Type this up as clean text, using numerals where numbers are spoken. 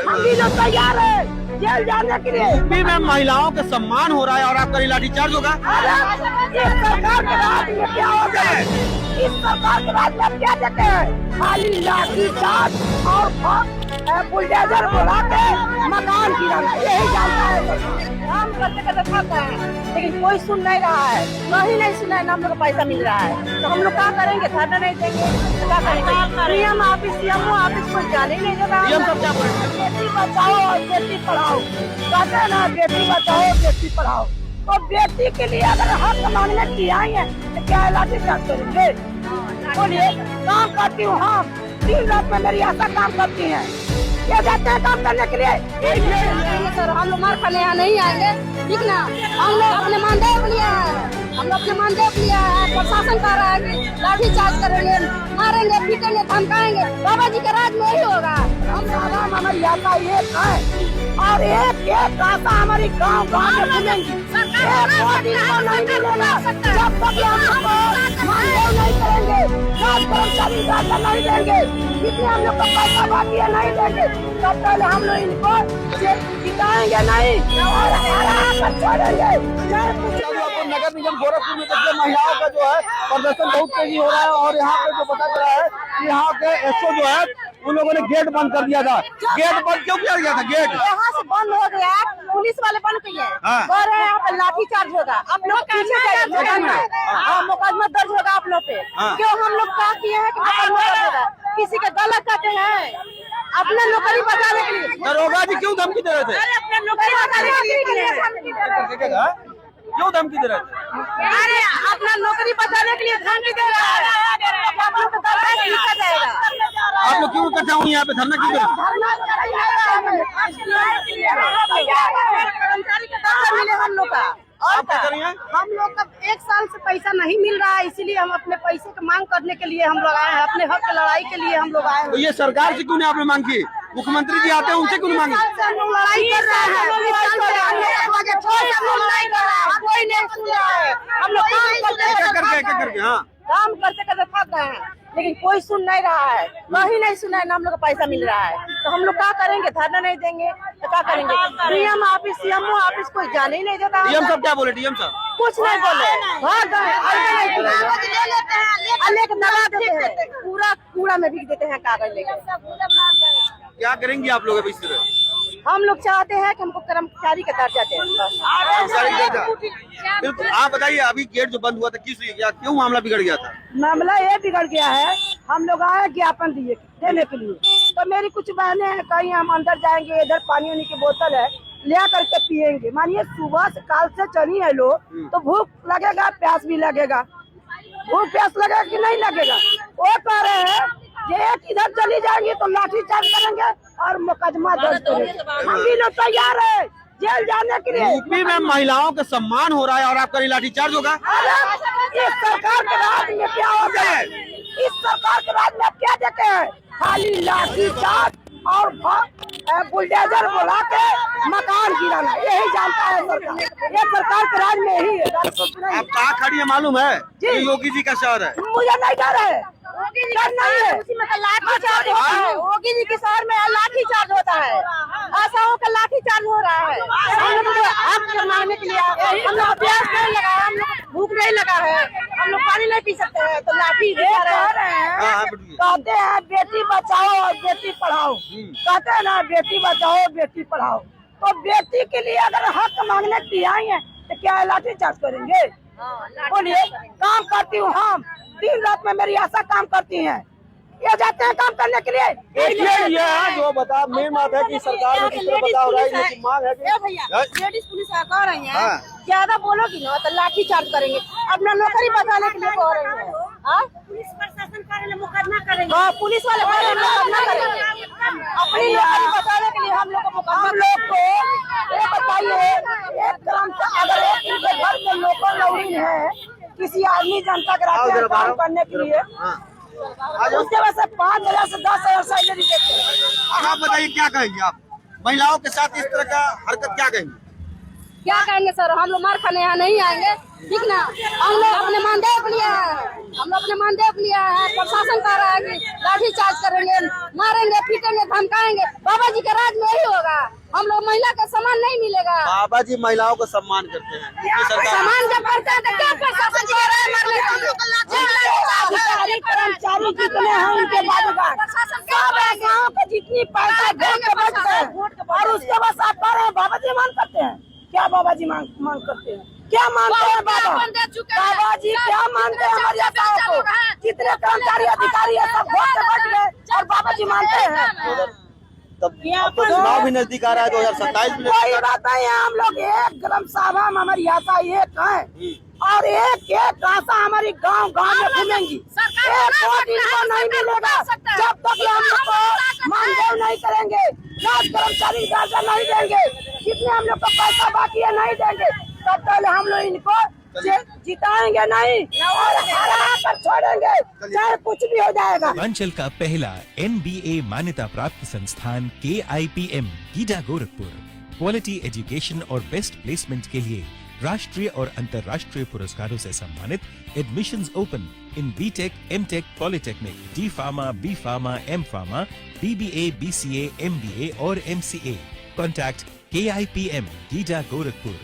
हम भी लोग तैयार है जेल जाने के लिए। यूपी में महिलाओं के सम्मान हो रहा है और आपका लाठीचार्ज होगा। अरे इस सरकार के राज में क्या हो गया है? इस सरकार के राज में क्या देते हैं? खाली लाठीचार्ज और बुलडोजर बुला के मकान गिराना, यही जानता है। काम करते करते थक गए हैं, लेकिन कोई सुन नहीं रहा है। कहीं नहीं सुना है, हम लोग को पैसा मिल रहा है तो हम लोग क्या करेंगे? धरना नहीं देंगे तो क्या करेंगे? सीएम ऑफिस सीएमओ ऑफिस को जाने नहीं दे रहा है। बेटी बचाओ और बेटी पढ़ाओ, कहते हैं ना, बेटी बचाओ बेटी पढ़ाओ। तो बेटी के लिए अगर हक मांगने की आई है तो क्या लाठीचार्ज करेंगे? बोलिए। काम करती हूँ हम, दिन रात में मेरी आशा काम करती है, ये जाते हैं काम करने के लिए। सर हम लोग मार खाने यहाँ नहीं आएंगे, ठीक ना? हम लोग अपने मानदेय लिया है, हम लोग अपने मानदेय लिया है। प्रशासन कह रहा है कि लाठी चार्ज करेंगे, मारेंगे, पीटेंगे, धमकाएंगे। बाबा जी के राज में ही होगा। हम आराम हमारी आशा एक है और एक एक आशा हमारी गाँव गाँव में घूमेंगी। नहीं मिलेगा जब तक हम लोग मानदेय नहीं करेंगे, कर्मचारी नहीं देंगे, जितने हम लोग का पैसा बाकी है नहीं देंगे, तब पहले हम लोग इनको जिताएंगे नहीं और छोड़ेंगे। नगर निगम गोरखपुर में देखिए महिलाओं का जो है प्रदर्शन बहुत तेजी हो रहा है और यहाँ पे जो पता चला है कि यहाँ के एसओ जो है उन लोगों ने गेट बंद कर दिया था। गेट बंद क्यों किया गया था? गेट यहाँ से बंद हो गया, पुलिस वाले बंद किए, कह रहे हैं यहाँ पे लाठी चार्ज होगा, आप लोग पीछे जाइए, मुकदमा दर्ज होगा आप लोग पे। क्यों हम लोग क्या किए हैं कि मुकदमा दर्ज होगा? किसी के गलत करते हैं अपने नौकरी बचाने के लिए। दरोगा जी क्यों धमकी दे रहे थे? अपने नौकरी बचाने के लिए क्यों धमकी दे रहे थे? अरे अपना नौकरी बचाने के लिए धमकी दे रहा है। आप लोग क्यों इकट्ठा हुए यहाँ पे धरना क्यों कर? कर्मचारी का दर्जा मिले हम लोग का। आप क्या कर रही हैं? हम लोग का 1 साल से पैसा नहीं मिल रहा है, इसीलिए हम अपने पैसे की मांग करने के लिए हम लोग आए हैं, अपने हक की लड़ाई के लिए हम लोग आए हैं। तो ये सरकार से क्यों नहीं आपने मांग की? मुख्यमंत्री जी आते हैं उनसे क्यों मांगी? हम लोग लड़ाई कर रहे हैं, कोई नहीं सुन रहा है। हम लोग क्या करके काम करते करते थक गए हैं, लेकिन कोई सुन नहीं रहा है। कहीं नहीं सुना है, हम लोग को पैसा मिल रहा है तो हम लोग क्या करेंगे? धरना नहीं देंगे तो क्या करेंगे? डीएम ऑफिस सीएमओ ऑफिस कोई जाने ही नहीं देता। डीएम साहब क्या बोले? डीएम साहब कुछ नहीं बोले, दबा देते हैं, पूरा कूड़ा में भीग देते हैं कागज लेकर। क्या करेंगे आप लोग इस तरह? हम लोग चाहते हैं कि हमको कर्मचारी का दर्जा दें। बिल्कुल। आप बताइए, अभी गेट जो बंद हुआ था किस लिए, क्यों मामला बिगड़ गया था? मामला ये बिगड़ गया है, हम लोग आए ज्ञापन देने के लिए, तो मेरी कुछ बहनें हैं, कहीं हम अंदर जाएंगे, इधर पानी वानी की बोतल है ले करके पियेंगे। मानिए सुबह से काल से चली है लोग, तो भूख लगेगा, प्यास भी लगेगा। भूख प्यास लगेगा कि नहीं लगेगा? वो कह रहे हैं कि इधर चली जाएंगी तो लाठी चार्ज करेंगे और मुकदमा दर्ज करेंगे। हम भी लोग तैयार है जेल जाने के लिए। यूपी में महिलाओं के सम्मान हो रहा है और आपका लाठीचार्ज होगा। अरे इस सरकार के राज में क्या हो गया है? इस सरकार के राज में आप क्या देते हैं? खाली लाठीचार्ज और बुलडोजर बुला के मकान गिराना, यही जानता है सरकार। ये सरकार के राज में ही है। आप कहाँ खड़ी है मालूम है? ये योगी जी का शहर है। मुझे नहीं डर है, डर नहीं है। लाठी चार्ज होता है, योगी जी के शहर में लाठी चार्ज होता है, आशाओं का लाठी चार्ज हो रहा है। हम लोग हक मांगने के लिए, हम लोग प्यास नहीं लगा है, हम लोग भूख नहीं लगा है, हम लोग पानी नहीं पी सकते हैं तो लाठी दिखा रहे हैं। कहते हैं बेटी बचाओ और बेटी पढ़ाओ, कहते हैं ना, बेटी बचाओ बेटी पढ़ाओ। तो बेटी के लिए अगर हक मांगने की आई है तो क्या लाठी चार्ज करेंगे? बोलिए। काम करती हूँ हम, दिन रात में मेरी आशा काम करती है, ये जाते हैं काम करने के लिए। ये है जो बता मेन बात है कि सरकार ने किस तरह बता रहा है, ये मांग है कि भैया लेडीज पुलिस कह रही है ज्यादा बोलोगी ना तो लाठी चार्ज करेंगे, अपना नौकरी बचाने के लिए कह रही है। पुलिस प्रशासन करेंगे, मुकदमा करेंगे, पुलिस वाले मुकदमा करेंगे, अपनी नौकरी बचाने के लिए हम लोग को मुकदमा। हम लोग को ये बताइए, एक ग्राम से अगर एक घर में नौकर नौकरी है किसी आदमी जनता के काम करने के लिए, उसके वैसे 5,000 से 10,000 सैलरी देते हैं। आप बताइए क्या कहेंगे? आप महिलाओं के साथ इस तरह का हरकत क्या कहेंगे? क्या कहेंगे सर, हम लोग मार खाने यहाँ नहीं आएंगे, ठीक ना। हम लोग अपने मानदेय लिया है, हम लोग अपने मानदेय लिया है। प्रशासन कह रहा है कि लाठी चार्ज करेंगे, मारेंगे, पीटेंगे, धमकाएंगे। बाबा जी के राज में यही होगा, हम लोग महिला का सम्मान नहीं मिलेगा। बाबा जी महिलाओं को सम्मान करते हैं, यूपी सरकार सम्मान जब करते हैं तो क्या प्रशासन कह रहा है मरने का? अधिकारी कर्मचारी जितने हैं उनके बाबूगार सब है, गाँव के जितनी पैसा वोट के बचते हैं, और उसके बाद आप कह रहे हैं बाबा जी मांग करते हैं। क्या बाबा जी मांग करते हैं? क्या मानते हैं बाबा? बाबा जी क्या मानते हैं हमारी आशाओं को? जितने कर्मचारी अधिकारी है सब वोट से बच गए और बाबा जी मानते हैं। तब अब तो चुनाव भी नजदीक आ रहा है, 2027 में। कोई बात नहीं है, हम लोग एक ग्राम सभा में हमारी आशा एक है और एक आशा हमारी गांव में घूमेंगी। एक वोट इनको नहीं मिलेगा जब तक हम लोग को मानदेय नहीं करेंगे, कर्मचारी दर्जा नहीं देंगे, जितने हम लोग का पैसा बाकी है नहीं देंगे, तब तक हम लोग इनको जिताएंगे नहीं और हरा कर छोड़ेंगे, चाहे कुछ भी हो जाएगा। पूर्वांचल का पहला NBA मान्यता प्राप्त संस्थान KIPM GIDA Gorakhpur quality education और बेस्ट प्लेसमेंट के लिए राष्ट्रीय और अंतर्राष्ट्रीय पुरस्कारों से सम्मानित। Admissions open in BTech, MTech, Polytechnic, D Pharma, B Pharma, M Pharma, BBA, BCA, MBA और MCA। Contact KIPM GIDA Gorakhpur.